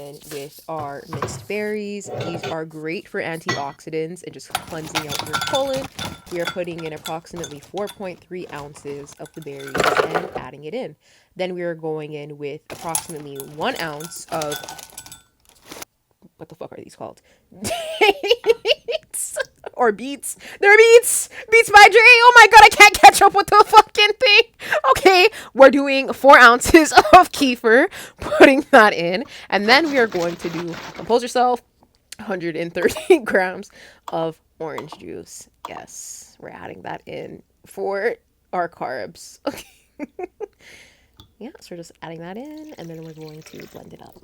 in with our mixed berries. These are great for antioxidants and just cleansing out your colon. We are putting in approximately 4.3 ounces of the berries and adding it in. Then we are going in with approximately 1 ounce of, what the fuck are these called? Dates or beets. They're beets. Beets by Dre. Oh my god, I can't catch up with the fucking thing. Okay, we're doing 4 ounces of kefir, putting that in, and then we are going to do, compose yourself, 130 grams of orange juice. Yes, we're adding that in for our carbs. Okay. Yeah, so we're just adding that in, and then we're going to blend it up.